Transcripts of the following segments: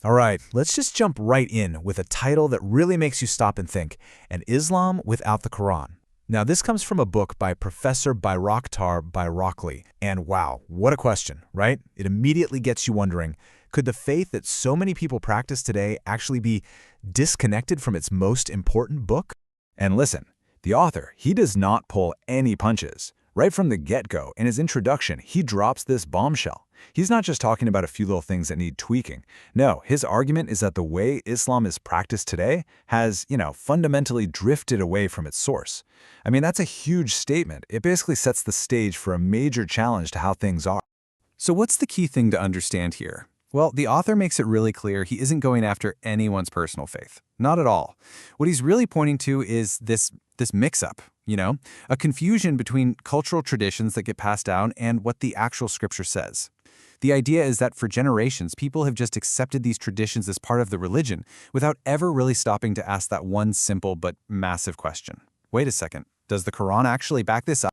All right, let's just jump right in with a title that really makes you stop and think, An Islam Without the Quran. Now, this comes from a book by Professor Bayraktar Bayrakli. And wow, what a question, right? It immediately gets you wondering, could the faith that so many people practice today actually be disconnected from its most important book? And listen, the author, he does not pull any punches. Right from the get-go, in his introduction, he drops this bombshell. He's not just talking about a few little things that need tweaking. No, his argument is that the way Islam is practiced today has, fundamentally drifted away from its source. I mean, that's a huge statement. It basically sets the stage for a major challenge to how things are. So what's the key thing to understand here? Well, the author makes it really clear he isn't going after anyone's personal faith. Not at all. What he's really pointing to is this mix-up, a confusion between cultural traditions that get passed down and what the actual scripture says. The idea is that for generations, people have just accepted these traditions as part of the religion without ever really stopping to ask that one simple but massive question. Wait a second, does the Quran actually back this up?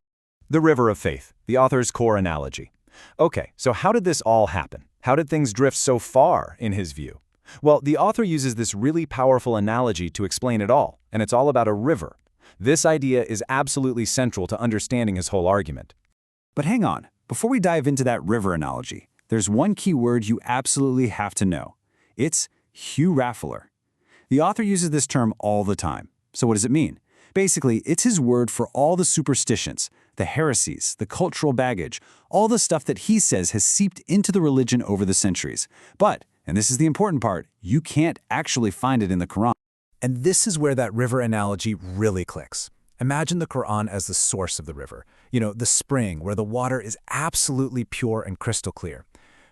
The river of faith, the author's core analogy. Okay, so how did this all happen? How did things drift so far, in his view? Well, the author uses this really powerful analogy to explain it all, and it's all about a river. This idea is absolutely central to understanding his whole argument. But hang on, before we dive into that river analogy, there's one key word you absolutely have to know. It's huraffler. The author uses this term all the time. So what does it mean? Basically, it's his word for all the superstitions, the heresies, the cultural baggage, all the stuff that he says has seeped into the religion over the centuries. But, and this is the important part, you can't actually find it in the Quran. And this is where that river analogy really clicks. Imagine the Quran as the source of the river, the spring where the water is absolutely pure and crystal clear.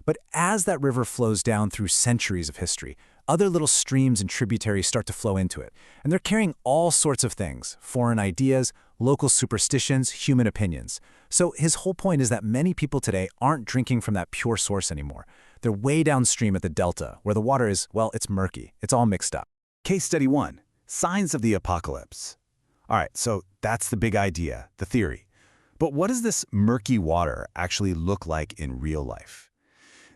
But as that river flows down through centuries of history, other little streams and tributaries start to flow into it. And they're carrying all sorts of things, foreign ideas, local superstitions, human opinions. So his whole point is that many people today aren't drinking from that pure source anymore. They're way downstream at the delta, where the water is, it's murky. It's all mixed up. Case study 1, signs of the apocalypse. All right, so that's the big idea, the theory. But what does this murky water actually look like in real life?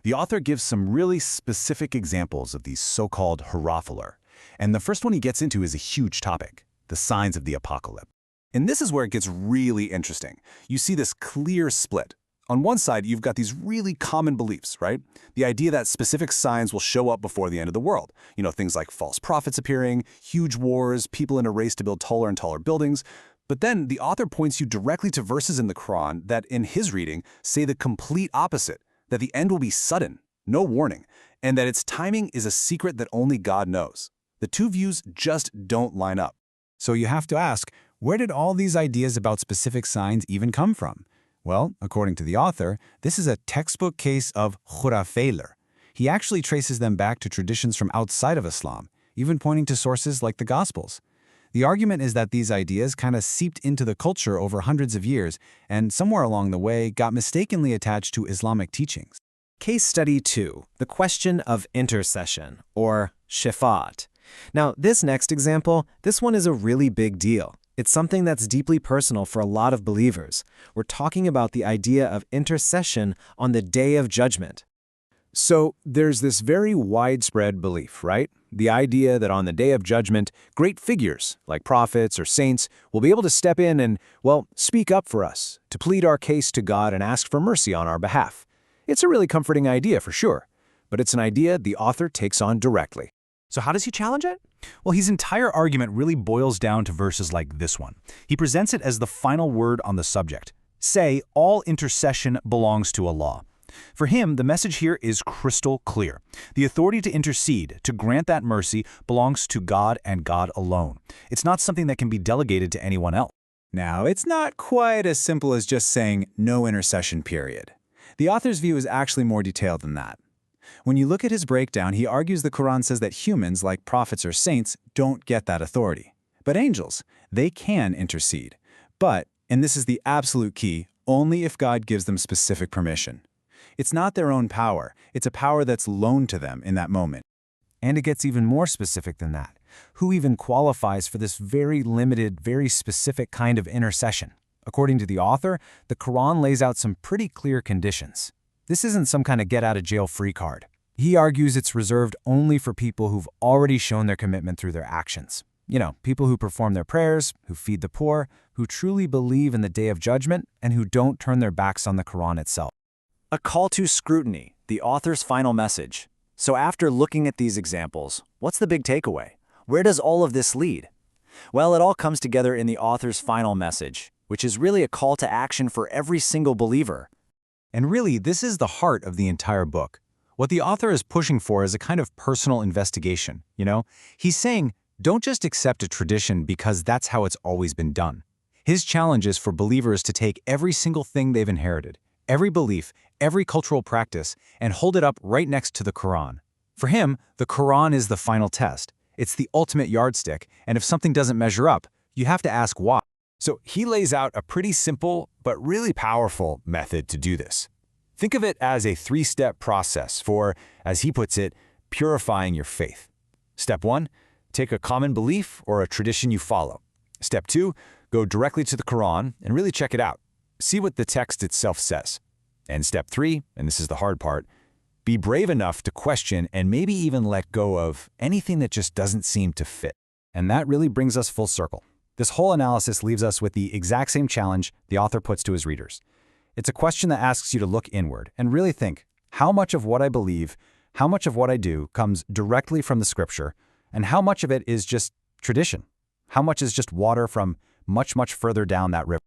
The author gives some really specific examples of these so-called huraffler. And the first one he gets into is a huge topic, the signs of the apocalypse. And this is where it gets really interesting. You see this clear split. On one side, you've got these really common beliefs, right? The idea that specific signs will show up before the end of the world. Things like false prophets appearing, huge wars, people in a race to build taller and taller buildings. But then the author points you directly to verses in the Quran that, in his reading, say the complete opposite, that the end will be sudden, no warning, and that its timing is a secret that only God knows. The two views just don't line up. So you have to ask, where did all these ideas about specific signs even come from? Well, according to the author, this is a textbook case of huraffler. He actually traces them back to traditions from outside of Islam, even pointing to sources like the Gospels. The argument is that these ideas kind of seeped into the culture over hundreds of years and somewhere along the way got mistakenly attached to Islamic teachings. Case study 2, the question of intercession, or shafa'at. Now, this next example, this one is a really big deal. It's something that's deeply personal for a lot of believers. We're talking about the idea of intercession on the Day of Judgment. So there's this very widespread belief, right? The idea that on the Day of Judgment, great figures, like prophets or saints, will be able to step in and, speak up for us, to plead our case to God and ask for mercy on our behalf. It's a really comforting idea for sure, but it's an idea the author takes on directly. So how does he challenge it? Well, his entire argument really boils down to verses like this one. He presents it as the final word on the subject. Say, all intercession belongs to Allah. For him, the message here is crystal clear. The authority to intercede, to grant that mercy, belongs to God and God alone. It's not something that can be delegated to anyone else. Now, it's not quite as simple as just saying no intercession, period. The author's view is actually more detailed than that. When you look at his breakdown, he argues the Quran says that humans, like prophets or saints, don't get that authority. But angels, they can intercede. But, and this is the absolute key, only if God gives them specific permission. It's not their own power. It's a power that's loaned to them in that moment. And it gets even more specific than that. Who even qualifies for this very limited, very specific kind of intercession? According to the author, the Quran lays out some pretty clear conditions. This isn't some kind of get-out-of-jail-free card. He argues it's reserved only for people who've already shown their commitment through their actions. You know, people who perform their prayers, who feed the poor, who truly believe in the Day of Judgment, and who don't turn their backs on the Quran itself. A call to scrutiny, the author's final message. So after looking at these examples, what's the big takeaway? Where does all of this lead? Well, it all comes together in the author's final message, which is really a call to action for every single believer. And really, this is the heart of the entire book. What the author is pushing for is a kind of personal investigation, you know? He's saying, don't just accept a tradition because that's how it's always been done. His challenge is for believers to take every single thing they've inherited, every belief, every cultural practice, and hold it up right next to the Quran. For him, the Quran is the final test. It's the ultimate yardstick, and if something doesn't measure up, you have to ask why. So he lays out a pretty simple but really powerful method to do this. Think of it as a three-step process for, as he puts it, purifying your faith. Step 1, take a common belief or a tradition you follow. Step 2, go directly to the Quran and really check it out. See what the text itself says. And step 3, and this is the hard part, be brave enough to question and maybe even let go of anything that just doesn't seem to fit. And that really brings us full circle. This whole analysis leaves us with the exact same challenge the author puts to his readers. It's a question that asks you to look inward and really think, how much of what I believe, how much of what I do comes directly from the scripture, and how much of it is just tradition? How much is just water from much, much further down that river?